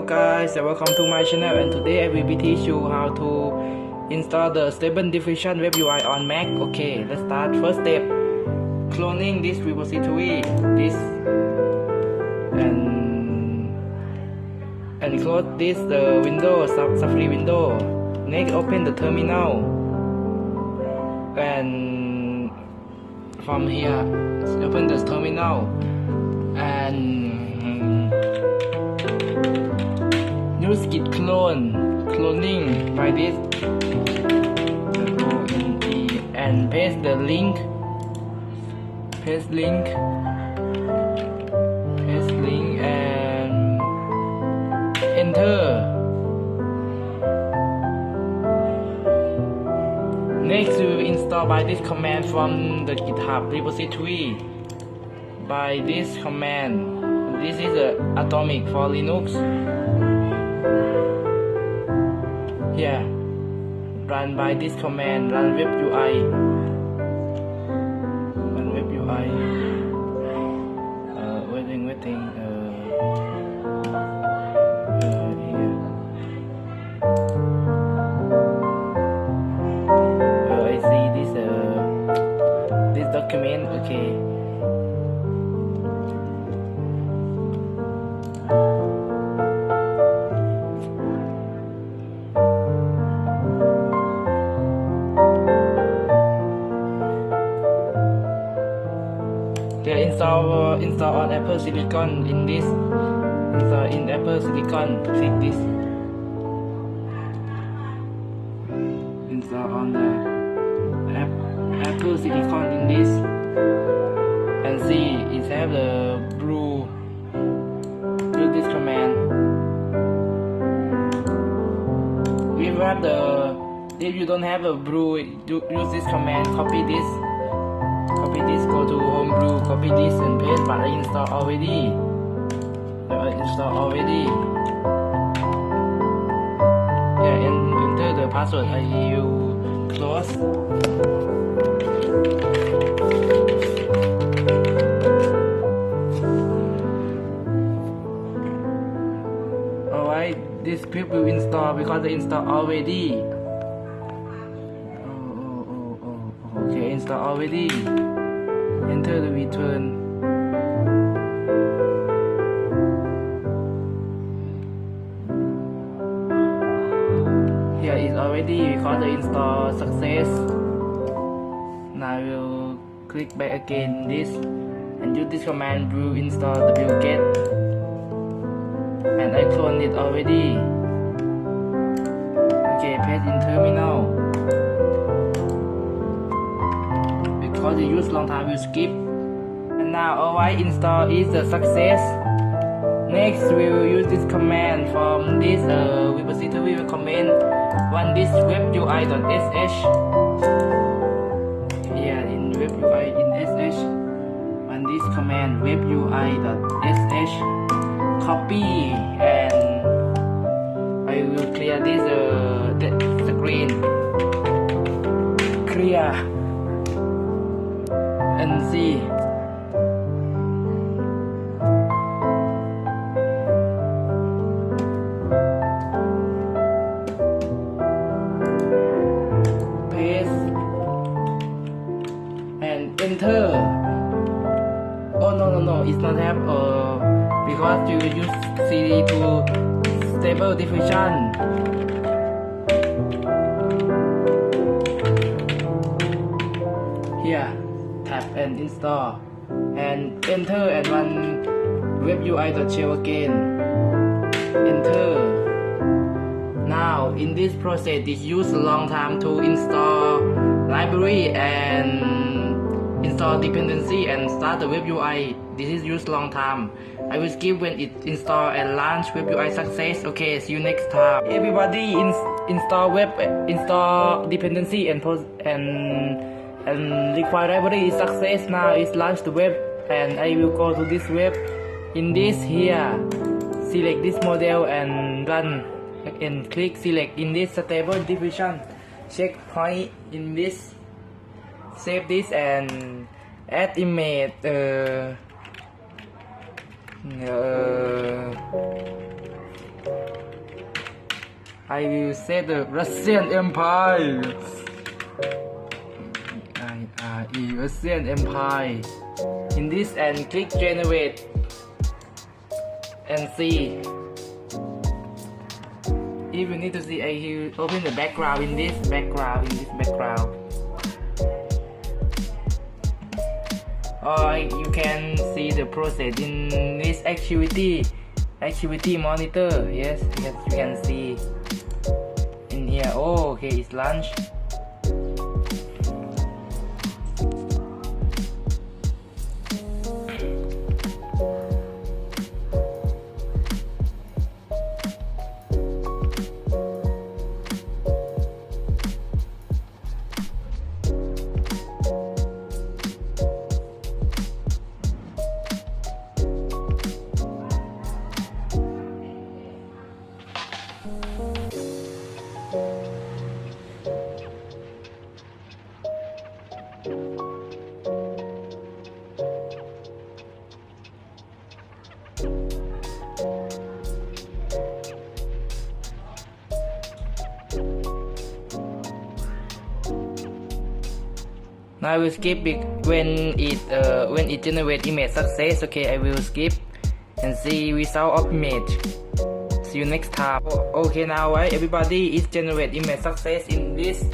guys, and welcome to my channel, and today I will be teach you how to install the stable diffusion web UI on Mac. Okay, let's start. First step, cloning this repository, and close this the window, Safari window. Next, open the terminal, and from here open the terminal and use git cloning by this, and paste the link, and enter. Next, we will install by this command from the GitHub repository. By this command, this is atomic for Linux. Here, run by this command, run webui. Waiting. Here. I see this document. Okay. Install on Apple Silicon in this. Install in Apple Silicon. Click this. Install on the Apple Silicon in this, and see it have the brew. Use this command. If you don't have a brew, use this command. Copy this, go to homebrew, copy this and paste, but I install already. Yeah, and enter the password. I will close. Alright, this script will install because I installed already. Okay, install already. Enter the return. Here is already because the install success. Now I will click back again this and use this command brew install wget, and I clone it already. Okay, paste in terminal. Because you use long time, will skip. And now alright, install is a success. Next, we will use this command from this repository recommend. Run this webui.sh. Here in webui in sh, run this command webui.sh. Copy, and I will clear this screen. Clear. And see. Paste and enter. Oh no, it's not have because you use CD to stable diffusion. Here. Tap and install, and enter, and run webui.shell again. Enter. Now in this process, it use a long time to install library and install dependency and start the webui. This is use long time. I will skip when it install and launch webui success. Okay, see you next time. Everybody install dependency and require library is success. Now it's launch the web, and I will go to this web. In this here, select this model and run, and click select in this stable diffusion checkpoint. In this, save this and add image I will say the Russian Empire. Russian Empire. In this and click generate and see. If you need to see, I will open the background in this background. Or you can see the process in this activity monitor. Yes, you can see in here. Oh, okay, it's lunch. Now I will skip it when it generates image success. Okay, I will skip and see result of image. See you next time. Okay, now right, everybody, is generate image success in this.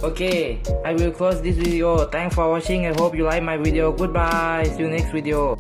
Okay, I will close this video. Thanks for watching. I hope you like my video. Goodbye. See you next video.